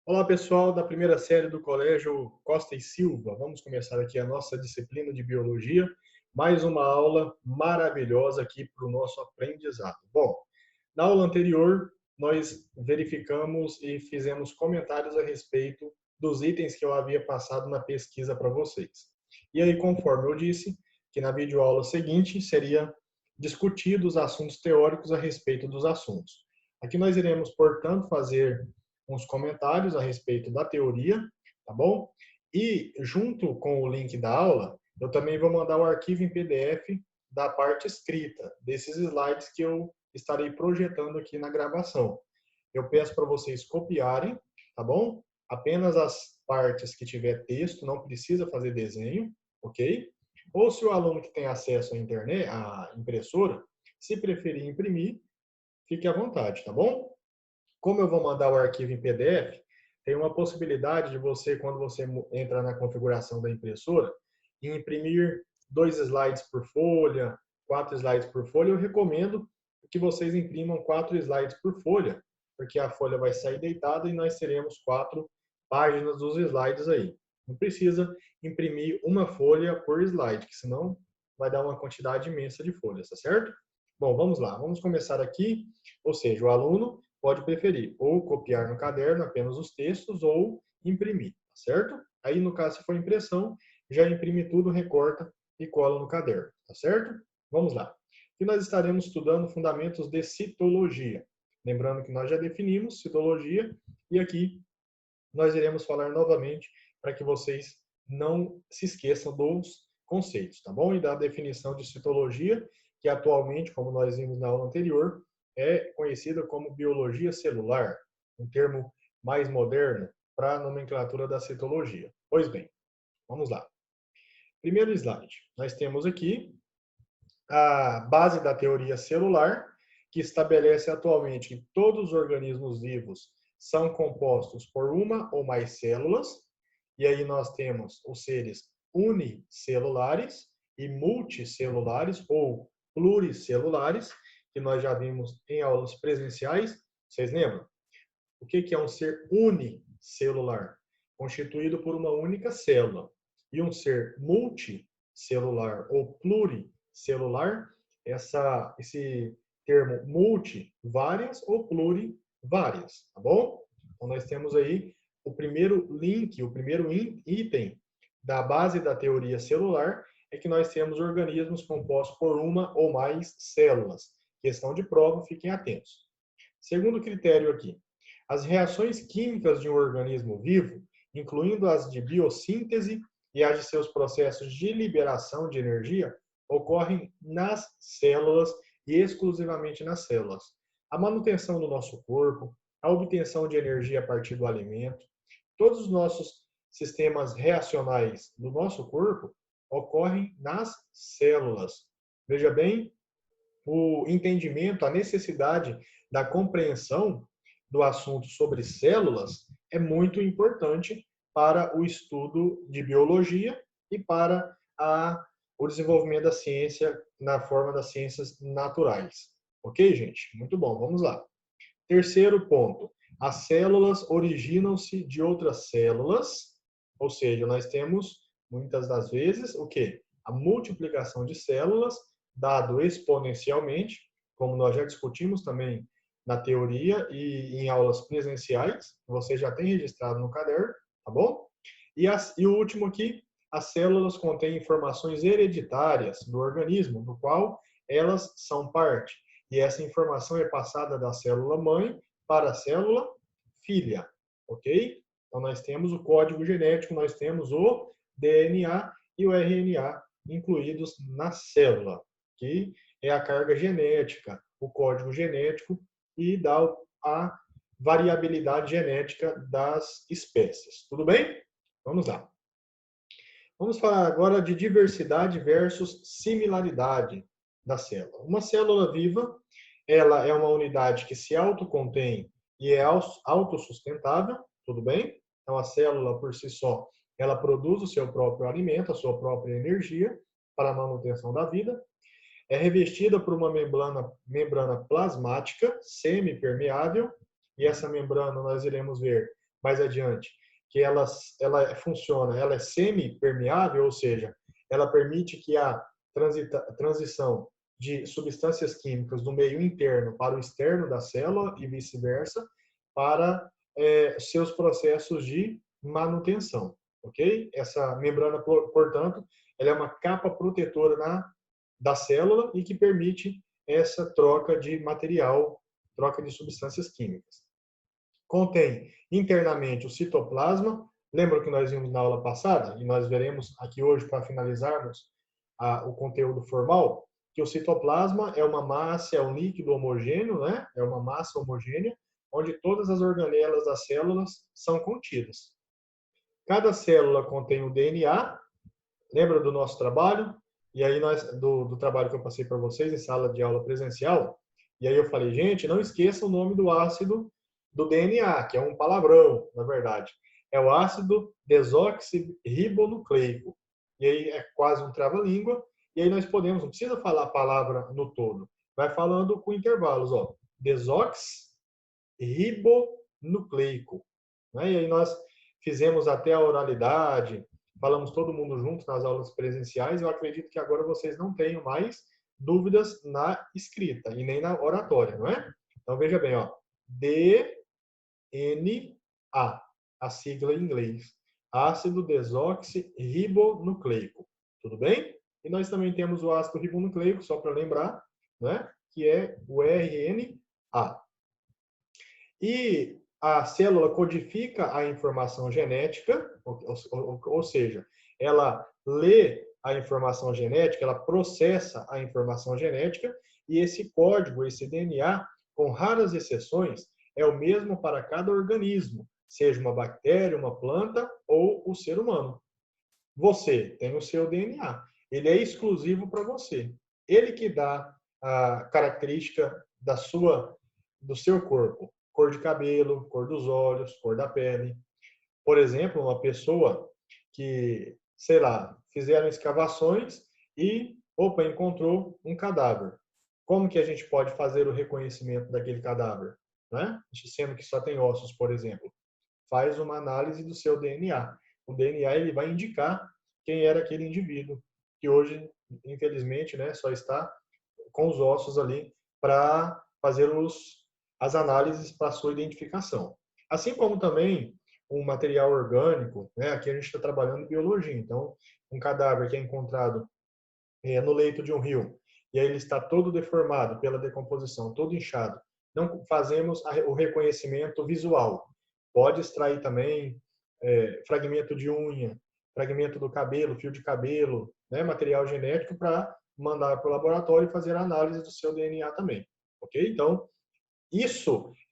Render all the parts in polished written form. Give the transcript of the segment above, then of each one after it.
Olá, pessoal da primeira série do Colégio Costa e Silva. Vamos começar aqui a nossa disciplina de Biologia. Mais uma aula maravilhosa aqui para o nosso aprendizado. Bom, na aula anterior, nós verificamos e fizemos comentários a respeito dos itens que eu havia passado na pesquisa para vocês. E aí, conforme eu disse, que na videoaula seguinte seria discutido os assuntos teóricos a respeito dos assuntos. Aqui nós iremos, portanto, fazer uns comentários a respeito da teoria, tá bom? E junto com o link da aula, eu também vou mandar o arquivo em PDF da parte escrita, desses slides que eu estarei projetando aqui na gravação. Eu peço para vocês copiarem, tá bom? Apenas as partes que tiver texto, não precisa fazer desenho, ok? Ou se o aluno que tem acesso à internet, à impressora, se preferir imprimir, fique à vontade, tá bom? Como eu vou mandar o arquivo em PDF, tem uma possibilidade de você, quando você entra na configuração da impressora, imprimir 2 slides por folha, 4 slides por folha. Eu recomendo que vocês imprimam 4 slides por folha, porque a folha vai sair deitada e nós teremos 4 páginas dos slides aí. Não precisa imprimir uma folha por slide, que senão vai dar uma quantidade imensa de folhas, tá certo? Bom, vamos lá. Vamos começar aqui. Ou seja, o aluno pode preferir ou copiar no caderno apenas os textos ou imprimir, tá certo? Aí, no caso, se for impressão, já imprime tudo, recorta e cola no caderno, tá certo? Vamos lá. E nós estaremos estudando fundamentos de citologia. Lembrando que nós já definimos citologia e aqui nós iremos falar novamente para que vocês não se esqueçam dos conceitos, tá bom? E da definição de citologia, que atualmente, como nós vimos na aula anterior, é conhecida como biologia celular, um termo mais moderno para a nomenclatura da citologia. Pois bem, vamos lá. Primeiro slide. Nós temos aqui a base da teoria celular, que estabelece atualmente que todos os organismos vivos são compostos por uma ou mais células, e aí nós temos os seres unicelulares e multicelulares ou pluricelulares, que nós já vimos em aulas presenciais. Vocês lembram? O que é um ser unicelular? Constituído por uma única célula. E um ser multicelular ou pluricelular, esse termo multi, várias ou pluri, várias, tá bom? Então nós temos aí o primeiro link, o primeiro item da base da teoria celular é que nós temos organismos compostos por uma ou mais células. Questão de prova, fiquem atentos. Segundo critério aqui, as reações químicas de um organismo vivo, incluindo as de biossíntese e as de seus processos de liberação de energia, ocorrem nas células e exclusivamente nas células. A manutenção do nosso corpo, a obtenção de energia a partir do alimento, todos os nossos sistemas reacionais do nosso corpo ocorrem nas células. Veja bem, o entendimento, a necessidade da compreensão do assunto sobre células é muito importante para o estudo de biologia e para o desenvolvimento da ciência na forma das ciências naturais. Ok, gente? Muito bom, vamos lá. Terceiro ponto. As células originam-se de outras células, ou seja, nós temos, muitas das vezes, o quê? A multiplicação de células, dado exponencialmente, como nós já discutimos também na teoria e em aulas presenciais, você já tem registrado no caderno, tá bom? E o último aqui, as células contêm informações hereditárias do organismo, do qual elas são parte. E essa informação é passada da célula mãe para a célula filha, ok? Então, nós temos o código genético, nós temos o DNA e o RNA incluídos na célula, que é a carga genética, o código genético e dá a variabilidade genética das espécies. Tudo bem? Vamos lá. Vamos falar agora de diversidade versus similaridade da célula. Uma célula viva, ela é uma unidade que se autocontém e é autossustentável, tudo bem? Então, a célula, por si só, ela produz o seu próprio alimento, a sua própria energia para a manutenção da vida. É revestida por uma membrana plasmática semipermeável, e essa membrana nós iremos ver mais adiante, que ela funciona, ela é semi-permeável, ou seja, ela permite que a transição de substâncias químicas do meio interno para o externo da célula e vice-versa, para seus processos de manutenção, ok? Essa membrana, portanto, ela é uma capa protetora da célula e que permite essa troca de material, troca de substâncias químicas. Contém internamente o citoplasma, lembra que nós vimos na aula passada, e nós veremos aqui hoje para finalizarmos o conteúdo formal, que o citoplasma é uma massa, é um líquido homogêneo, né? É uma massa homogênea, onde todas as organelas das células são contidas. Cada célula contém o DNA, lembra do nosso trabalho? E aí do trabalho que eu passei para vocês em sala de aula presencial, e aí eu falei, gente, não esqueça o nome do ácido do DNA, que é um palavrão, na verdade. É o ácido desoxirribonucleico. E aí é quase um trava-língua, e aí nós podemos, não precisa falar a palavra no todo, vai falando com intervalos, ó. Desoxirribonucleico. Né? E aí nós fizemos até a oralidade, falamos todo mundo junto nas aulas presenciais. Eu acredito que agora vocês não tenham mais dúvidas na escrita e nem na oratória, não é? Então veja bem, ó, DNA, a sigla em inglês, ácido desoxirribonucleico, tudo bem? E nós também temos o ácido ribonucleico, só para lembrar, né? Que é o RNA. E a célula codifica a informação genética, ou seja, ela lê a informação genética, ela processa a informação genética, e esse código, esse DNA, com raras exceções, é o mesmo para cada organismo, seja uma bactéria, uma planta ou o ser humano. Você tem o seu DNA, ele é exclusivo para você. Ele que dá a característica do seu corpo. Cor de cabelo, cor dos olhos, cor da pele. Por exemplo, uma pessoa que, sei lá, fizeram escavações e, encontrou um cadáver. Como que a gente pode fazer o reconhecimento daquele cadáver? Né? Sendo que só tem ossos, por exemplo. Faz uma análise do seu DNA. O DNA ele vai indicar quem era aquele indivíduo, que hoje, infelizmente, né, só está com os ossos ali para fazer as análises para sua identificação. Assim como também um material orgânico, né? Aqui a gente está trabalhando em biologia, então um cadáver que é encontrado no leito de um rio e aí ele está todo deformado pela decomposição, todo inchado, não fazemos o reconhecimento visual. Pode extrair também fragmento de unha, fragmento do cabelo, fio de cabelo, né? Material genético para mandar para o laboratório e fazer a análise do seu DNA também, ok? Então,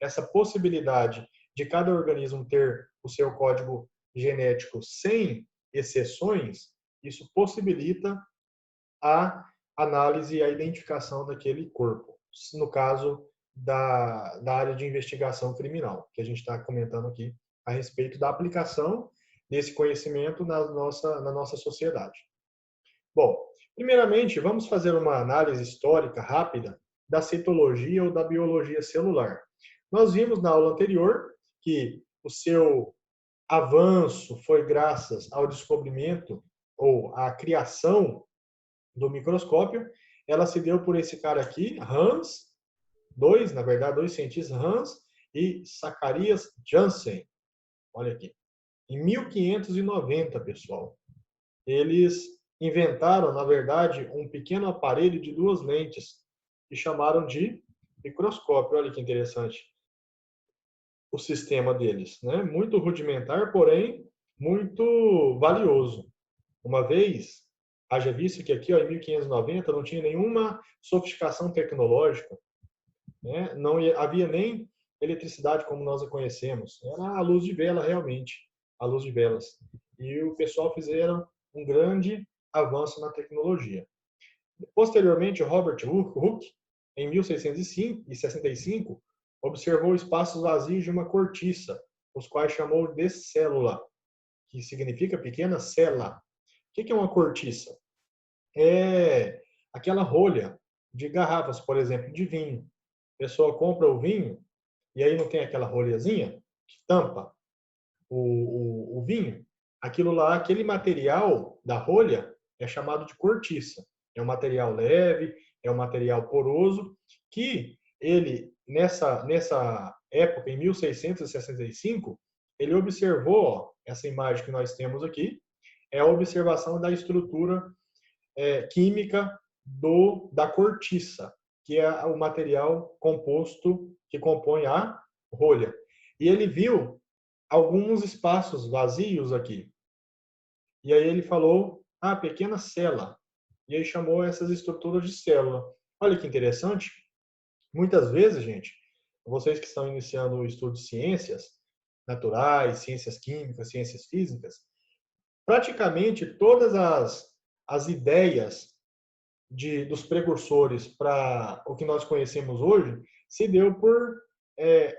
essa possibilidade de cada organismo ter o seu código genético sem exceções, isso possibilita a análise e a identificação daquele corpo, no caso da área de investigação criminal, que a gente está comentando aqui a respeito da aplicação desse conhecimento na nossa sociedade. Bom, primeiramente, vamos fazer uma análise histórica rápida da citologia ou da biologia celular. Nós vimos na aula anterior que o seu avanço foi graças ao descobrimento ou à criação do microscópio. Ela se deu por esse cara aqui, na verdade, dois cientistas, Hans e Zacharias Janssen. Olha aqui. Em 1590, pessoal. Eles inventaram, na verdade, um pequeno aparelho de duas lentes que chamaram de microscópio. Olha que interessante o sistema deles, né? Muito rudimentar, porém muito valioso. Uma vez, haja visto que aqui, ó, em 1590, não tinha nenhuma sofisticação tecnológica, né? Não havia nem eletricidade como nós a conhecemos. Era a luz de vela, realmente, a luz de velas. E o pessoal fizeram um grande avanço na tecnologia. Posteriormente, Robert Hooke, em 1665, observou espaços vazios de uma cortiça, os quais chamou de célula, que significa pequena célula. O que é uma cortiça? É aquela rolha de garrafas, por exemplo, de vinho. A pessoa compra o vinho e aí não tem aquela rolhazinha que tampa. o vinho, aquilo lá, aquele material da rolha é chamado de cortiça. É um material leve, é um material poroso, que ele, nessa época, em 1665, ele observou, ó, essa imagem que nós temos aqui, é a observação da estrutura química da cortiça, que é o material composto que compõe a rolha. E ele viu alguns espaços vazios aqui. E aí ele falou, pequena célula. E aí chamou essas estruturas de célula. Olha que interessante. Muitas vezes, gente, vocês que estão iniciando o estudo de ciências naturais, ciências químicas, ciências físicas, praticamente todas as ideias dos precursores para o que nós conhecemos hoje se deu por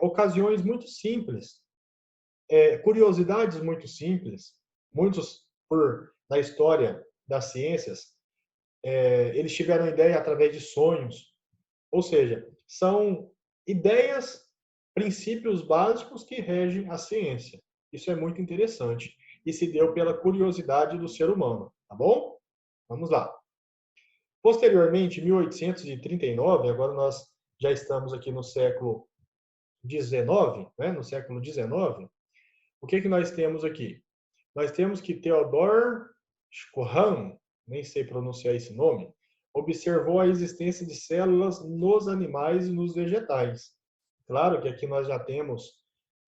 ocasiões muito simples, curiosidades muito simples. Muitos, na história das ciências, eles tiveram ideia através de sonhos. Ou seja, são ideias, princípios básicos que regem a ciência. Isso é muito interessante. E se deu pela curiosidade do ser humano, tá bom? Vamos lá. Posteriormente, em 1839, agora nós já estamos aqui no século XIX, né? No século XIX, o que nós temos aqui? Nós temos que Theodor Schwann, nem sei pronunciar esse nome, observou a existência de células nos animais e nos vegetais. Claro que aqui nós já temos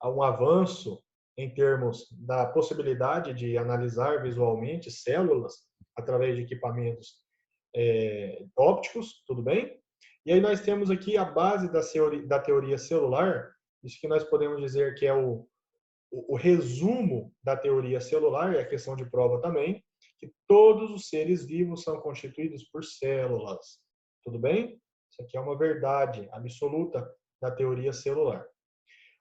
um avanço em termos da possibilidade de analisar visualmente células através de equipamentos ópticos, tudo bem? E aí nós temos aqui a base da teoria celular, isso que nós podemos dizer que é o resumo da teoria celular, e a questão de prova também, que todos os seres vivos são constituídos por células. Tudo bem? Isso aqui é uma verdade absoluta da teoria celular.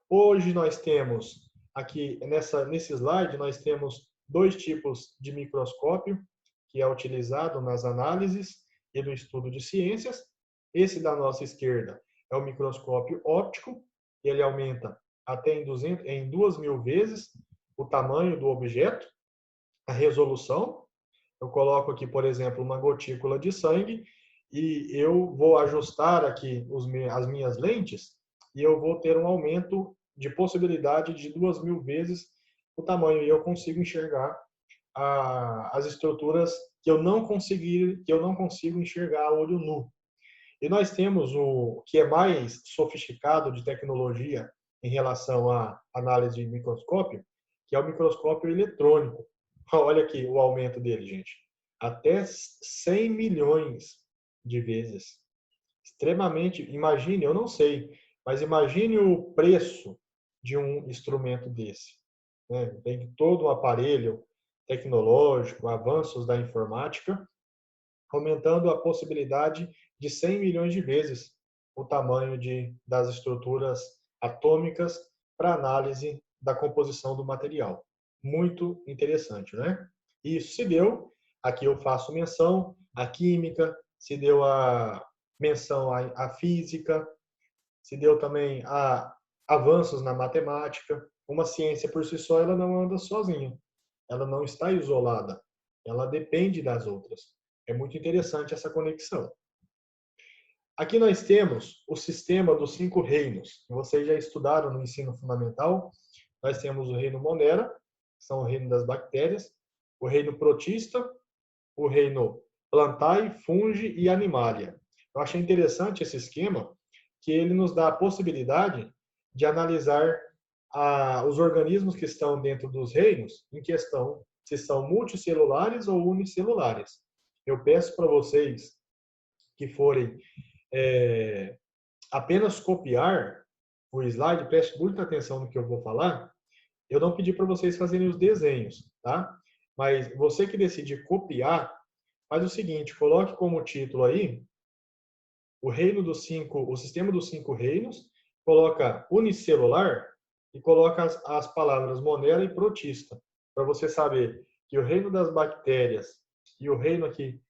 Hoje nós temos, aqui nesse slide, nós temos dois tipos de microscópio que é utilizado nas análises e no estudo de ciências. Esse da nossa esquerda é o microscópio óptico, ele aumenta até em 2.000 vezes o tamanho do objeto, a resolução. Eu coloco aqui, por exemplo, uma gotícula de sangue e eu vou ajustar aqui as minhas lentes e eu vou ter um aumento de possibilidade de 2.000 vezes o tamanho e eu consigo enxergar as estruturas que eu não consigo enxergar a olho nu. E nós temos o que é mais sofisticado de tecnologia em relação à análise de microscópio, que é o microscópio eletrônico. Olha aqui o aumento dele, gente. Até 100 milhões de vezes. Extremamente, imagine, eu não sei, mas imagine o preço de um instrumento desse. Né? Tem todo um aparelho tecnológico, avanços da informática, aumentando a possibilidade de 100 milhões de vezes o tamanho das estruturas atômicas para análise da composição do material. Muito interessante, né? Isso se deu, aqui eu faço menção à química, se deu a menção à física, se deu também a avanços na matemática. Uma ciência por si só, ela não anda sozinha. Ela não está isolada. Ela depende das outras. É muito interessante essa conexão. Aqui nós temos o sistema dos 5 reinos. Vocês já estudaram no ensino fundamental. Nós temos o reino Monera, que são o reino das bactérias, o reino Protista, o reino Plantae, Fungi e Animalia. Eu achei interessante esse esquema, que ele nos dá a possibilidade de analisar os organismos que estão dentro dos reinos, em questão se são multicelulares ou unicelulares. Eu peço para vocês que forem apenas copiar o slide, preste muita atenção no que eu vou falar. Eu não pedi para vocês fazerem os desenhos, tá? Mas você que decide copiar, faz o seguinte, coloque como título aí o sistema dos 5 reinos, coloca unicelular e coloca as palavras Monera e Protista, para você saber que o reino das bactérias e o reino aqui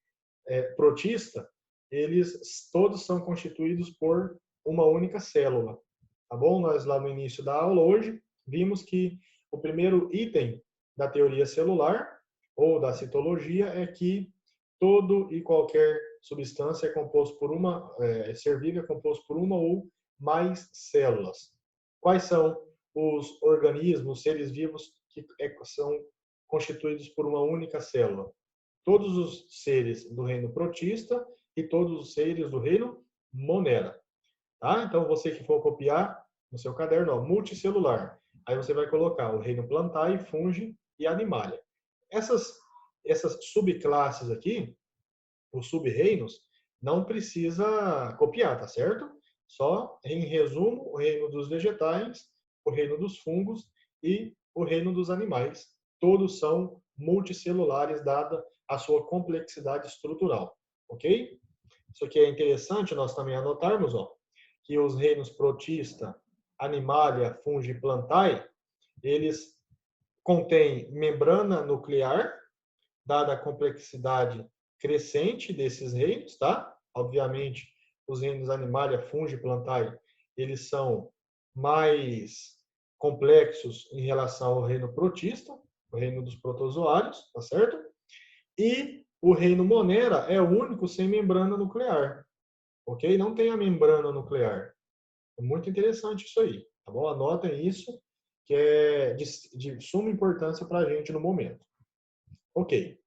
Protista, eles todos são constituídos por uma única célula, tá bom? Nós lá no início da aula hoje vimos que O primeiro item da teoria celular ou da citologia é que todo e qualquer substância é composto por ser vivo é composto por uma ou mais células. Quais são os organismos, seres vivos que são constituídos por uma única célula? Todos os seres do reino protista e todos os seres do reino monera. Tá? Então, você que for copiar no seu caderno, ó, multicelular. Aí você vai colocar o reino plantae, fungi e animalia. Essas subclasses aqui, os sub-reinos, não precisa copiar, tá certo? Só, em resumo, o reino dos vegetais, o reino dos fungos e o reino dos animais. Todos são multicelulares, dada a sua complexidade estrutural, ok? Isso aqui é interessante nós também anotarmos, ó, que os reinos protista, animalia, fungi e plantae, eles contêm membrana nuclear, dada a complexidade crescente desses reinos, tá? Obviamente, os reinos animalia, fungi e plantae, eles são mais complexos em relação ao reino protista, o reino dos protozoários, tá certo? E o reino monera é o único sem membrana nuclear, ok? Não tem a membrana nuclear. É muito interessante isso aí, tá bom? Anotem isso, que é de suma importância para a gente no momento. Ok.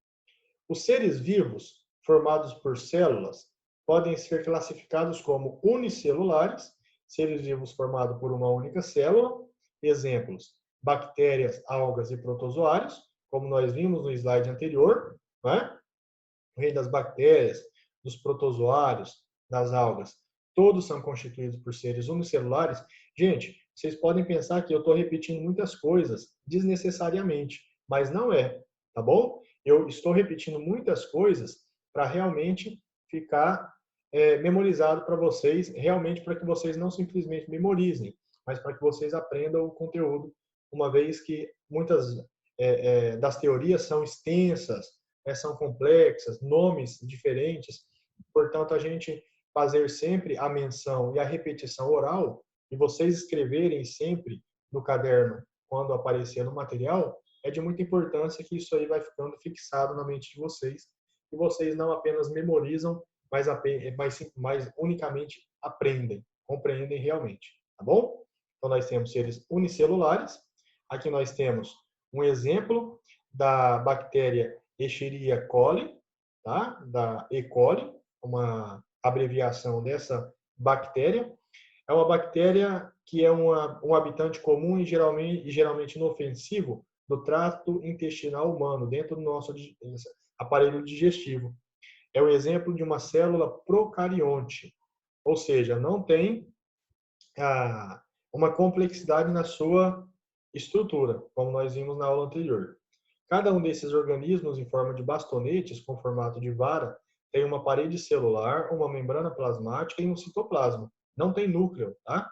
Os seres vivos, formados por células, podem ser classificados como unicelulares, seres vivos formados por uma única célula. Exemplos: bactérias, algas e protozoários, como nós vimos no slide anterior, né? O reino das bactérias, dos protozoários, das algas, todos são constituídos por seres unicelulares. Gente, vocês podem pensar que eu estou repetindo muitas coisas desnecessariamente, mas não é, tá bom? Eu estou repetindo muitas coisas para realmente ficar memorizado para vocês, realmente para que vocês não simplesmente memorizem, mas para que vocês aprendam o conteúdo, uma vez que muitas das teorias são extensas, são complexas, nomes diferentes. Portanto, a gente fazer sempre a menção e a repetição oral, e vocês escreverem sempre no caderno quando aparecer no material, é de muita importância, que isso aí vai ficando fixado na mente de vocês, e vocês não apenas memorizam, mas unicamente aprendem, compreendem realmente, tá bom? Então, nós temos seres unicelulares. Aqui nós temos um exemplo da bactéria Escherichia coli, tá? Da E. coli, uma abreviação dessa bactéria. É uma bactéria que é um habitante comum e geralmente inofensivo do trato intestinal humano, dentro do nosso aparelho digestivo. É o exemplo de uma célula procarionte, ou seja, não tem uma complexidade na sua estrutura, como nós vimos na aula anterior. Cada um desses organismos, em forma de bastonetes com formato de vara, tem uma parede celular, uma membrana plasmática e um citoplasma. Não tem núcleo, tá?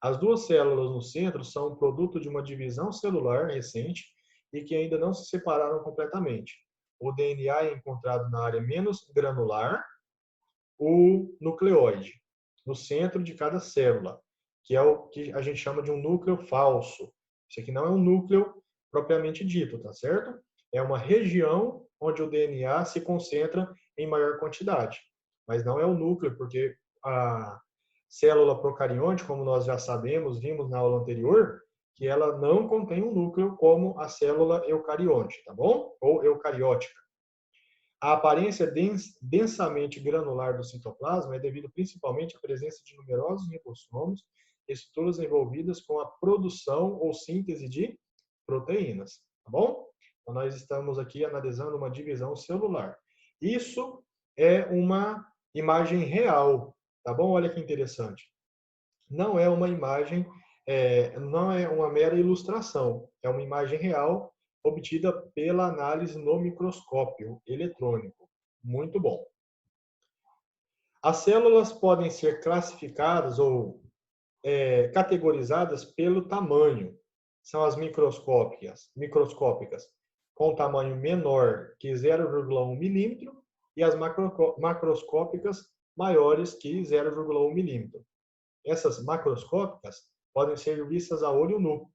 As duas células no centro são um produto de uma divisão celular recente e que ainda não se separaram completamente. O DNA é encontrado na área menos granular, o nucleóide, no centro de cada célula, que é o que a gente chama de um núcleo falso. Isso aqui não é um núcleo propriamente dito, tá certo? É uma região onde o DNA se concentra em maior quantidade, mas não é o núcleo, porque a célula procarionte, como nós já sabemos, vimos na aula anterior, que ela não contém um núcleo como a célula eucarionte, tá bom? Ou eucariótica. A aparência densamente granular do citoplasma é devido principalmente à presença de numerosos ribossomos, estruturas envolvidas com a produção ou síntese de proteínas, tá bom? Então, nós estamos aqui analisando uma divisão celular. Isso é uma imagem real, tá bom? Olha que interessante. Não é uma imagem, não é uma mera ilustração, é uma imagem real obtida pela análise no microscópio eletrônico. Muito bom. As células podem ser classificadas ou categorizadas pelo tamanho. São as microscópicas, com tamanho menor que 0,1 milímetro, e as macroscópicas maiores que 0,1 milímetro. Essas macroscópicas podem ser vistas a olho nu.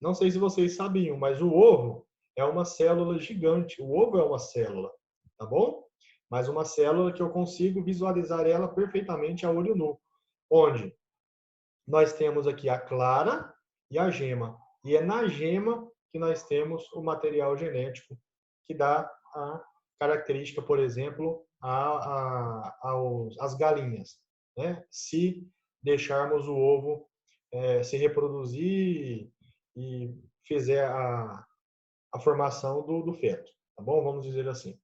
Não sei se vocês sabiam, mas o ovo é uma célula gigante. O ovo é uma célula, tá bom? Mas uma célula que eu consigo visualizar ela perfeitamente a olho nu. Onde nós temos aqui a clara e a gema. E é na gema que nós temos o material genético que dá a característica, por exemplo, às galinhas. Né? Se deixarmos o ovo se reproduzir e fizer a formação do feto. Tá bom? Vamos dizer assim.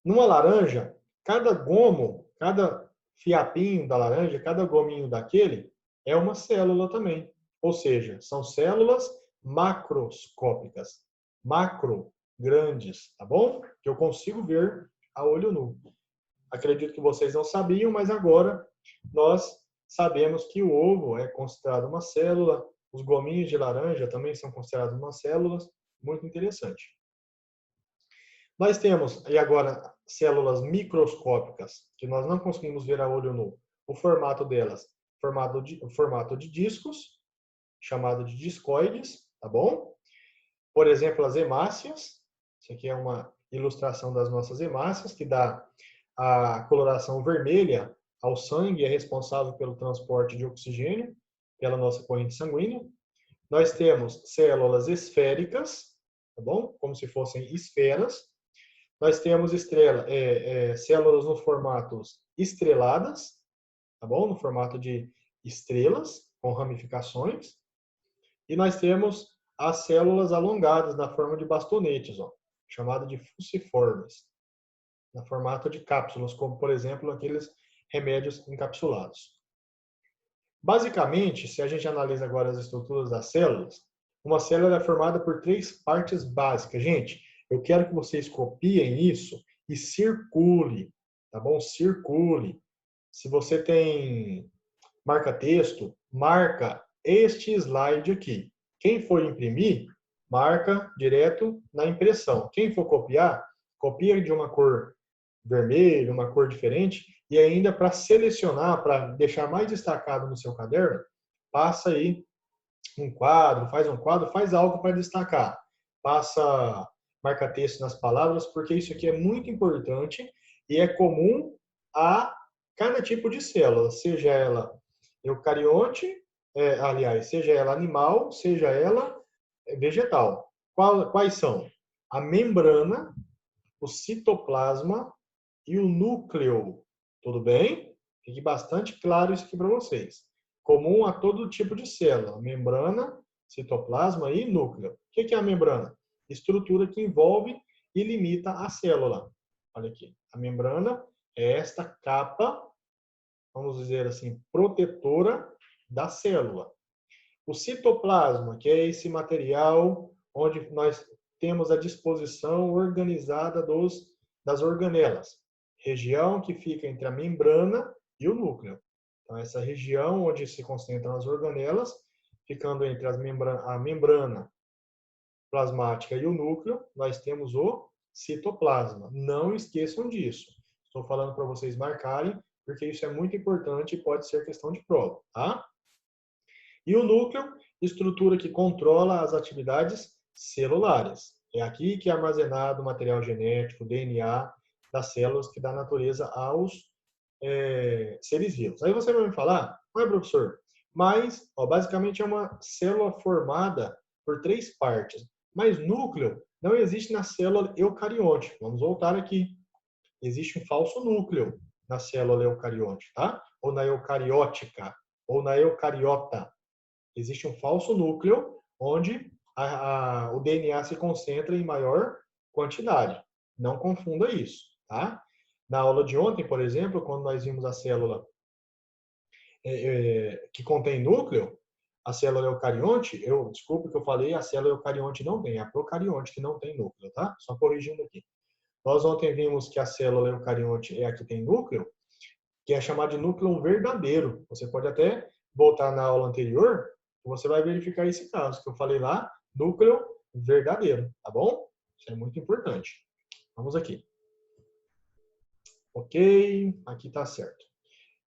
Numa laranja, cada gomo, cada fiapinho da laranja, cada gominho daquele é uma célula também. Ou seja, são células macroscópicas, macro, grandes, tá bom? Que eu consigo ver a olho nu. Acredito que vocês não sabiam, mas agora nós sabemos que o ovo é considerado uma célula, os gominhos de laranja também são considerados uma células, muito interessante. Nós temos, e agora, células microscópicas, que nós não conseguimos ver a olho nu. O formato delas, formato de discos, chamado de discoides, tá bom? Por exemplo, as hemácias. Isso aqui é uma ilustração das nossas hemácias, que dá a coloração vermelha ao sangue, é responsável pelo transporte de oxigênio pela nossa corrente sanguínea. Nós temos células esféricas, tá bom? Como se fossem esferas. Nós temos células no formato estreladas, tá bom? No formato de estrelas, com ramificações. E nós temos as células alongadas na forma de bastonetes, ó, chamada de fusiformes, no formato de cápsulas, como, por exemplo, aqueles remédios encapsulados. Basicamente, se a gente analisa agora as estruturas das células, uma célula é formada por 3 partes básicas. Gente, eu quero que vocês copiem isso e circule, tá bom? Circule. Se você tem marca-texto, marca este slide aqui. Quem for imprimir, marca direto na impressão. Quem for copiar, copia de uma cor vermelha, uma cor diferente, e ainda para selecionar, para deixar mais destacado no seu caderno, passa aí um quadro, faz algo para destacar. Passa marca-texto nas palavras, porque isso aqui é muito importante e é comum a cada tipo de célula, seja ela eucariote, seja ela animal, seja ela vegetal. Quais são? A membrana, o citoplasma e o núcleo. Tudo bem? Fique bastante claro isso aqui para vocês. Comum a todo tipo de célula: membrana, citoplasma e núcleo. O que é a membrana? Estrutura que envolve e limita a célula. Olha aqui. A membrana é esta capa, vamos dizer assim, protetora da célula. O citoplasma, que é esse material onde nós temos a disposição organizada das organelas. Região que fica entre a membrana e o núcleo. Então, essa região onde se concentram as organelas, ficando entre a membrana plasmática e o núcleo, nós temos o citoplasma. Não esqueçam disso. Estou falando para vocês marcarem, porque isso é muito importante e pode ser questão de prova, tá? E o núcleo, estrutura que controla as atividades celulares. É aqui que é armazenado o material genético, o DNA das células que dá natureza aos seres vivos. Aí você vai me falar, não professor, mas basicamente é uma célula formada por 3 partes. Mas núcleo não existe na célula eucarionte. Vamos voltar aqui. Existe um falso núcleo na célula eucarionte, tá? Ou na eucariótica, ou na eucariota. Existe um falso núcleo onde o DNA se concentra em maior quantidade. Não confunda isso, tá? Na aula de ontem, por exemplo, quando nós vimos a célula que contém núcleo, a célula eucarionte, desculpe que eu falei, a célula eucarionte não tem, é a procarionte que não tem núcleo, tá? Só corrigindo aqui. Nós ontem vimos que a célula eucarionte é a que tem núcleo, que é chamada de núcleo verdadeiro. Você pode até voltar na aula anterior, você vai verificar esse caso que eu falei lá, núcleo verdadeiro, tá bom? Isso é muito importante. Vamos aqui. Ok, aqui está certo.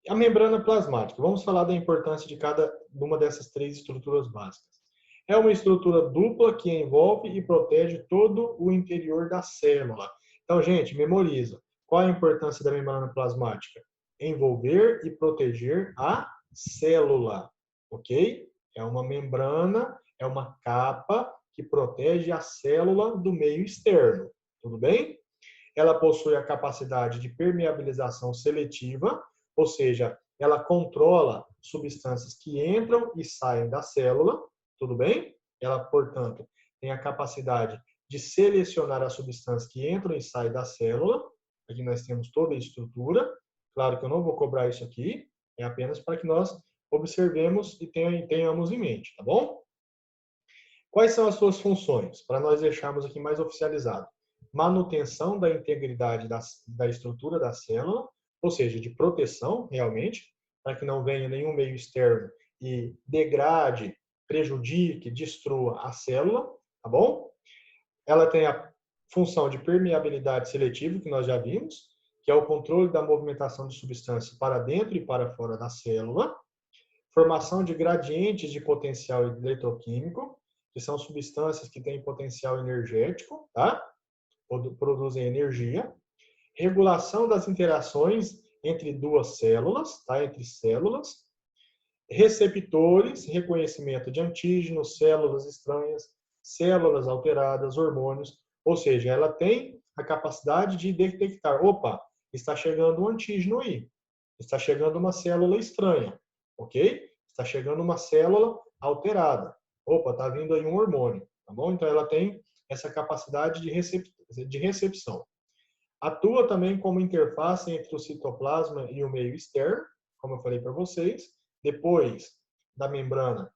A membrana plasmática. Vamos falar da importância de cada uma dessas 3 estruturas básicas. É uma estrutura dupla que envolve e protege todo o interior da célula. Então, gente, memoriza. Qual a importância da membrana plasmática? Envolver e proteger a célula, ok? É uma membrana, é uma capa que protege a célula do meio externo, tudo bem? Ela possui a capacidade de permeabilização seletiva, ou seja, ela controla substâncias que entram e saem da célula, tudo bem? Ela, portanto, tem a capacidade de selecionar as substâncias que entram e saem da célula. Aqui nós temos toda a estrutura. Claro que eu não vou cobrar isso aqui, é apenas para que nós observemos e tenhamos em mente, tá bom? Quais são as suas funções? Para nós deixarmos aqui mais oficializado. Manutenção da integridade da estrutura da célula, ou seja, de proteção, realmente, para que não venha nenhum meio externo e degrade, prejudique, destrua a célula, tá bom? Ela tem a função de permeabilidade seletiva, que nós já vimos, que é o controle da movimentação de substâncias para dentro e para fora da célula. Formação de gradientes de potencial eletroquímico, que são substâncias que têm potencial energético, tá? Produzem energia. Regulação das interações entre duas células, tá? Entre células. Receptores, reconhecimento de antígenos, células estranhas, células alteradas, hormônios. Ou seja, ela tem a capacidade de detectar, opa, está chegando um antígeno aí, está chegando uma célula estranha, ok? Está chegando uma célula alterada. Opa, está vindo aí um hormônio, tá bom? Então ela tem essa capacidade de recepção. Atua também como interface entre o citoplasma e o meio externo, como eu falei para vocês. Depois da membrana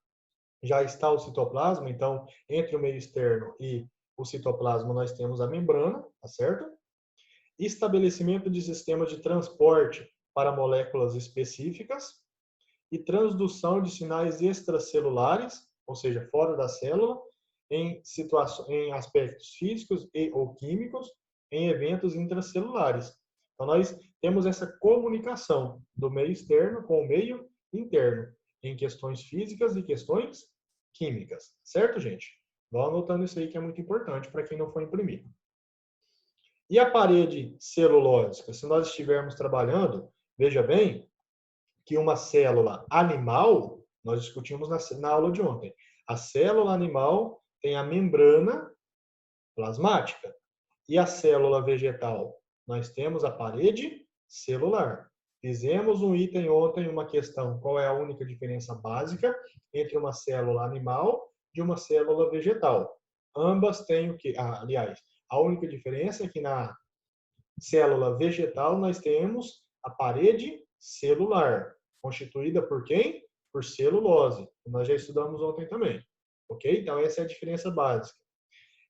já está o citoplasma, então entre o meio externo e o citoplasma nós temos a membrana, tá certo? Estabelecimento de sistemas de transporte para moléculas específicas e transdução de sinais extracelulares, ou seja, fora da célula, em aspectos físicos e ou químicos, em eventos intracelulares. Então, nós temos essa comunicação do meio externo com o meio interno, em questões físicas e questões químicas. Certo, gente? Vão anotando isso aí que é muito importante para quem não for imprimir. E a parede celulósica? Se nós estivermos trabalhando, veja bem, que uma célula animal, nós discutimos na aula de ontem, a célula animal tem a membrana plasmática. E a célula vegetal? Nós temos a parede celular. Fizemos um item ontem, uma questão, qual é a única diferença básica entre uma célula animal e uma célula vegetal? Ambas têm o que? Aliás, a única diferença é que na célula vegetal nós temos a parede celular, constituída por quem? Por celulose. Nós já estudamos ontem também. Ok? Então, essa é a diferença básica.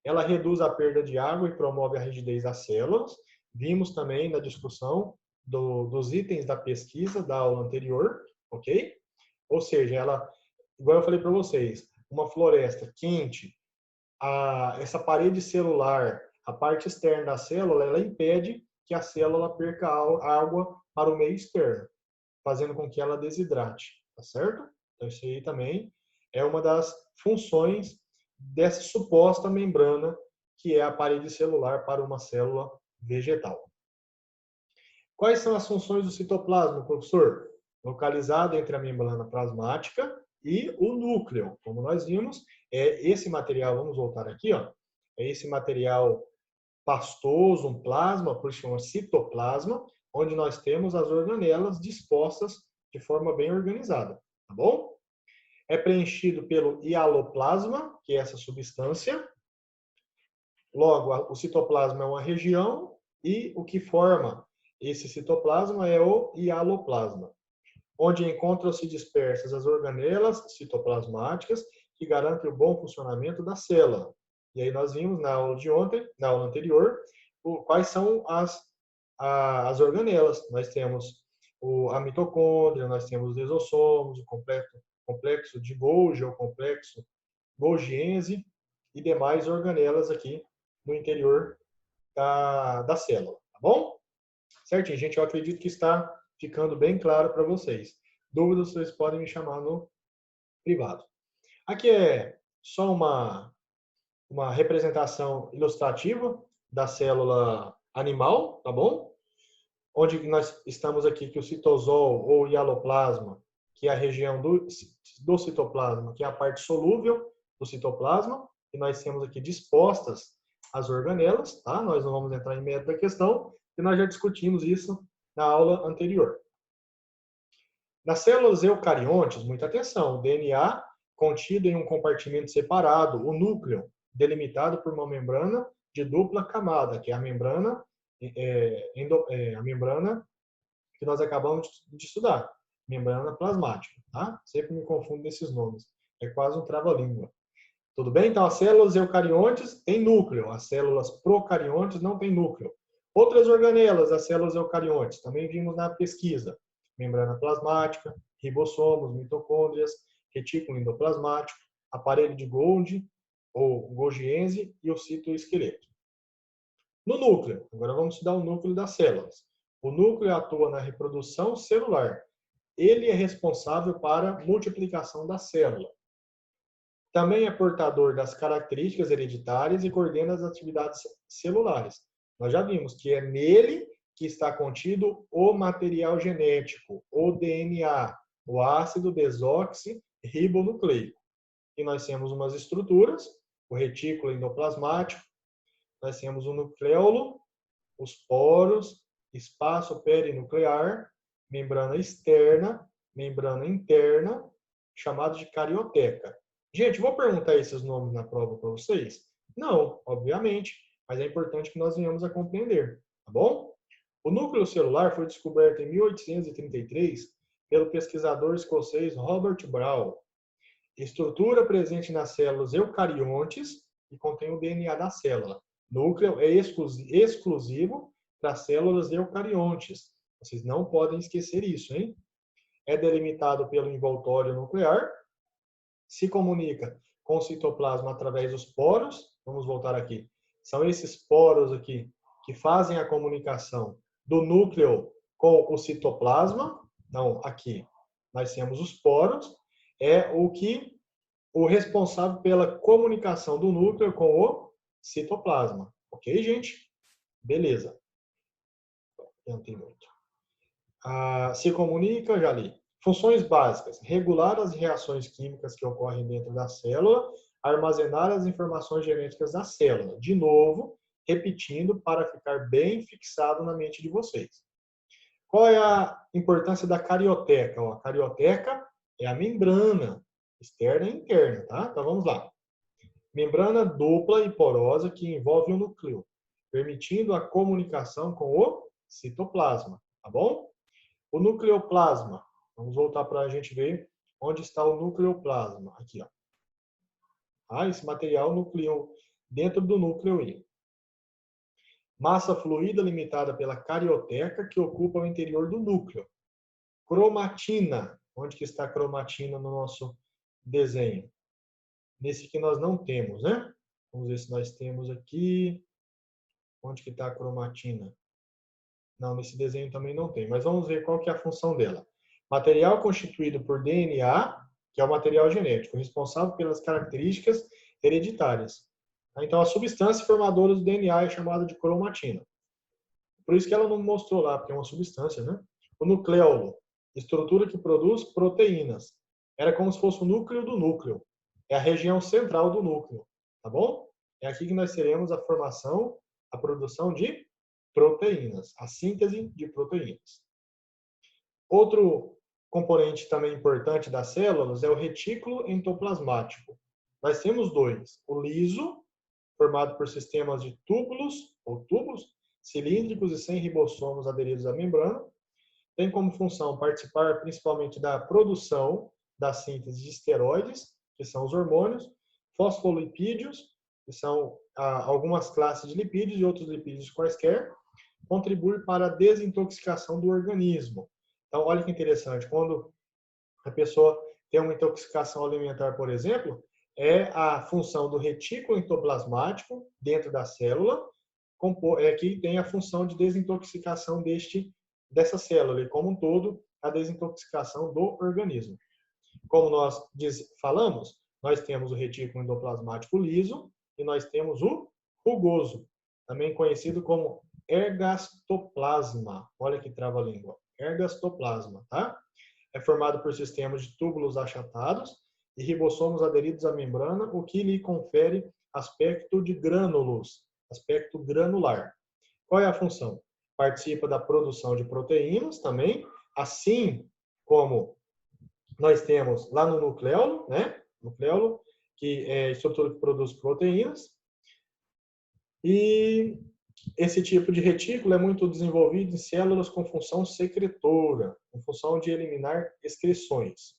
Ela reduz a perda de água e promove a rigidez das células. Vimos também na discussão dos itens da pesquisa da aula anterior. Ok? Ou seja, ela, igual eu falei para vocês, uma floresta quente, essa parede celular, a parte externa da célula, ela impede que a célula perca água para o meio externo, fazendo com que ela desidrate, tá certo? Então, isso aí também é uma das funções dessa suposta membrana que é a parede celular para uma célula vegetal. Quais são as funções do citoplasma, professor? Localizado entre a membrana plasmática e o núcleo. Como nós vimos, é esse material, vamos voltar aqui, ó, é esse material pastoso, um plasma, por isso chama citoplasma, onde nós temos as organelas dispostas de forma bem organizada, tá bom? É preenchido pelo hialoplasma, que é essa substância. Logo, o citoplasma é uma região e o que forma esse citoplasma é o hialoplasma, onde encontram-se dispersas as organelas citoplasmáticas que garantem o bom funcionamento da célula. E aí nós vimos na aula de ontem, na aula anterior, quais são as organelas. Nós temos a mitocôndria, nós temos os lisossomos, o complexo de Golgi, o complexo Golgiense e demais organelas aqui no interior da célula, tá bom? Certinho, gente, eu acredito que está ficando bem claro para vocês. Dúvidas, vocês podem me chamar no privado. Aqui é só uma representação ilustrativa da célula animal, tá bom? Onde nós estamos aqui que o citosol ou hialoplasma, que é a região do citoplasma, que é a parte solúvel do citoplasma, e nós temos aqui dispostas as organelas, tá? Nós não vamos entrar em mérito da questão, e nós já discutimos isso na aula anterior. Nas células eucariontes, muita atenção, o DNA contido em um compartimento separado, o núcleo, delimitado por uma membrana de dupla camada, que é a membrana, a membrana que nós acabamos de estudar, membrana plasmática, tá? Sempre me confundo desses nomes, é quase um trava-língua. Tudo bem? Então, as células eucariontes têm núcleo, as células procariontes não têm núcleo. Outras organelas, as células eucariontes, também vimos na pesquisa, membrana plasmática, ribossomos, mitocôndrias, retículo endoplasmático, aparelho de Golgi ou Golgiense e o citoesqueleto. No núcleo, agora vamos estudar o núcleo das células. O núcleo atua na reprodução celular. Ele é responsável para a multiplicação da célula. Também é portador das características hereditárias e coordena as atividades celulares. Nós já vimos que é nele que está contido o material genético, o DNA, o ácido desoxirribonucleico. E nós temos umas estruturas, o retículo endoplasmático, nós temos o nucleolo, os poros, espaço perinuclear, membrana externa, membrana interna, chamado de carioteca. Gente, vou perguntar esses nomes na prova para vocês? Não, obviamente, mas é importante que nós venhamos a compreender, tá bom? O núcleo celular foi descoberto em 1833 pelo pesquisador escocês Robert Brown. Estrutura presente nas células eucariontes e contém o DNA da célula. Núcleo é exclusivo para células eucariontes. Vocês não podem esquecer isso, hein? É delimitado pelo envoltório nuclear, se comunica com o citoplasma através dos poros. Vamos voltar aqui. São esses poros aqui que fazem a comunicação do núcleo com o citoplasma. Então, aqui nós temos os poros. É o responsável pela comunicação do núcleo com o citoplasma. Ok, gente? Beleza. Não tem muito. Se comunica, já li. Funções básicas: regular as reações químicas que ocorrem dentro da célula, armazenar as informações genéticas da célula. De novo, repetindo para ficar bem fixado na mente de vocês. Qual é a importância da carioteca? A carioteca é a membrana externa e interna, tá? Então vamos lá. Membrana dupla e porosa que envolve o núcleo, permitindo a comunicação com o citoplasma, tá bom? O nucleoplasma. Vamos voltar para a gente ver onde está o nucleoplasma. Aqui, ó. Esse material nucleou dentro do núcleo. Massa fluida limitada pela carioteca que ocupa o interior do núcleo. Cromatina. Onde que está a cromatina no nosso desenho? Nesse que nós não temos, né? Vamos ver se nós temos aqui. Onde que está a cromatina? Não, nesse desenho também não tem. Mas vamos ver qual que é a função dela. Material constituído por DNA, que é o material genético, responsável pelas características hereditárias. Então, a substância formadora do DNA é chamada de cromatina. Por isso que ela não mostrou lá, porque é uma substância, né? O nucleolo, estrutura que produz proteínas. Era como se fosse o núcleo do núcleo. É a região central do núcleo, tá bom? É aqui que nós teremos a formação, a produção de proteínas, a síntese de proteínas. Outro componente também importante das células é o retículo endoplasmático. Nós temos dois, o liso, formado por sistemas de túbulos cilíndricos e sem ribossomos aderidos à membrana, tem como função participar principalmente da produção da síntese de esteroides, que são os hormônios, fosfolipídios, que são algumas classes de lipídios e outros lipídios quaisquer, contribui para a desintoxicação do organismo. Então, olha que interessante, quando a pessoa tem uma intoxicação alimentar, por exemplo, é a função do retículo endoplasmático dentro da célula, que tem a função de desintoxicação dessa célula, e como um todo, a desintoxicação do organismo. Como nós falamos, nós temos o retículo endoplasmático liso e nós temos o rugoso, também conhecido como ergastoplasma. Olha que trava-língua. Ergastoplasma, tá? É formado por sistemas de túbulos achatados e ribossomos aderidos à membrana, o que lhe confere aspecto de grânulos, aspecto granular. Qual é a função? Participa da produção de proteínas também, assim como nós temos lá no nucleolo, né? Nucleolo, que é a estrutura que produz proteínas. E esse tipo de retículo é muito desenvolvido em células com função secretora, com função de eliminar excreções.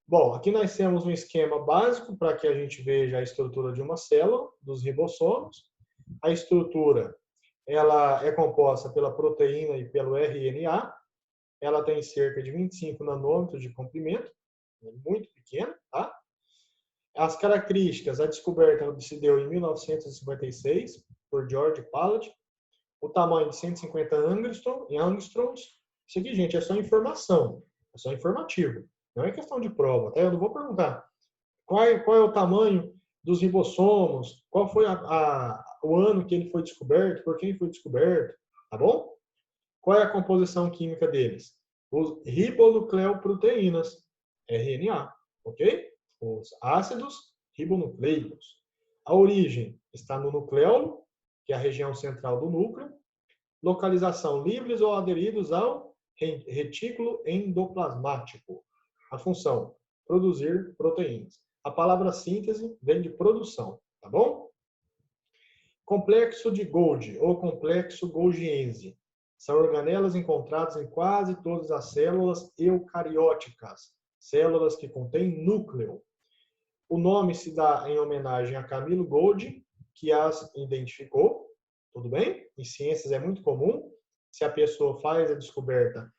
Bom, aqui nós temos um esquema básico para que a gente veja a estrutura de uma célula, dos ribossomos. A estrutura ela é composta pela proteína e pelo RNA. Ela tem cerca de 25 nanômetros de comprimento, muito pequeno, tá? As características, a descoberta se deu em 1956 por George Palade. O tamanho de 150 angstroms. Isso aqui, gente, é só informação, é só informativo. Não é questão de prova, tá? Eu não vou perguntar qual é o tamanho dos ribossomos, qual foi o ano que ele foi descoberto, por quem foi descoberto, tá bom? Qual é a composição química deles? Os ribonucleoproteínas, RNA, ok? Os ácidos ribonucleicos. A origem está no nucleolo, que é a região central do núcleo. Localização, livres ou aderidos ao retículo endoplasmático. A função, produzir proteínas. A palavra síntese vem de produção, tá bom? Complexo de Golgi, ou complexo golgiense. São organelas encontradas em quase todas as células eucarióticas, células que contêm núcleo. O nome se dá em homenagem a Camilo Golgi, que as identificou, tudo bem? Em ciências é muito comum, se a pessoa faz a descoberta,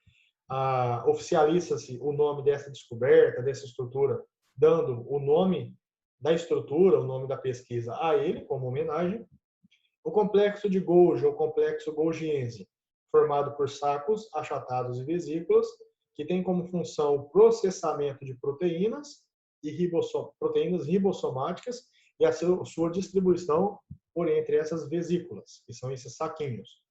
oficializa-se o nome dessa descoberta, dessa estrutura, dando o nome da estrutura, o nome da pesquisa a ele, como homenagem. O complexo de Golgi, ou complexo golgiense, formado por sacos achatados e vesículas, que tem como função o processamento de proteínas e proteínas ribossomáticas e a sua distribuição por entre essas vesículas, que são esses saquinhos.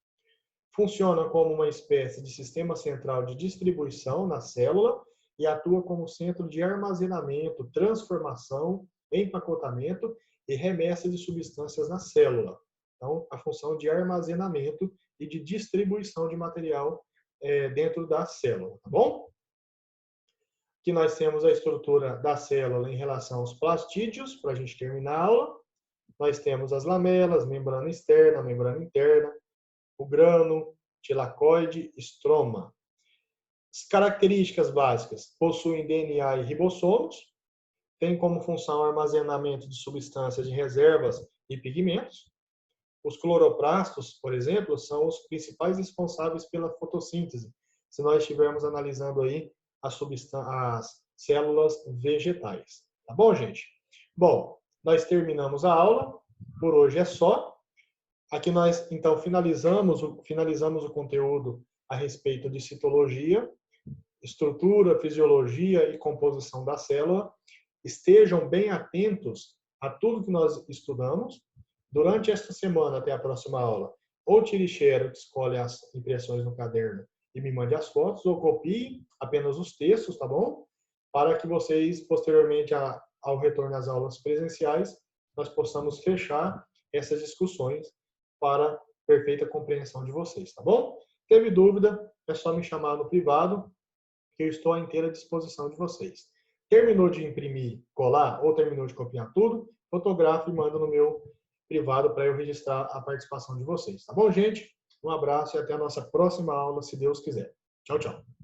Funciona como uma espécie de sistema central de distribuição na célula e atua como centro de armazenamento, transformação, empacotamento e remessa de substâncias na célula. Então, a função de armazenamento e de distribuição de material dentro da célula, tá bom? Aqui nós temos a estrutura da célula em relação aos plastídeos, para a gente terminar a aula. Nós temos as lamelas, membrana externa, membrana interna, o grânulo, tilacoide, estroma. As características básicas: possuem DNA e ribossomos, tem como função o armazenamento de substâncias de reservas e pigmentos. Os cloroplastos, por exemplo, são os principais responsáveis pela fotossíntese, se nós estivermos analisando aí as células vegetais. Tá bom, gente? Bom, nós terminamos a aula. Por hoje é só. Aqui nós, então, finalizamos o conteúdo a respeito de citologia, estrutura, fisiologia e composição da célula. Estejam bem atentos a tudo que nós estudamos. Durante esta semana, até a próxima aula, ou tire xerox, escolhe as impressões no caderno e me mande as fotos, ou copie apenas os textos, tá bom? Para que vocês, posteriormente ao retorno às aulas presenciais, nós possamos fechar essas discussões para perfeita compreensão de vocês, tá bom? Teve dúvida, é só me chamar no privado, que eu estou à inteira disposição de vocês. Terminou de imprimir, colar, ou terminou de copiar tudo, fotografe e manda no meu privado para eu registrar a participação de vocês. Tá bom, gente? Um abraço e até a nossa próxima aula, se Deus quiser. Tchau, tchau.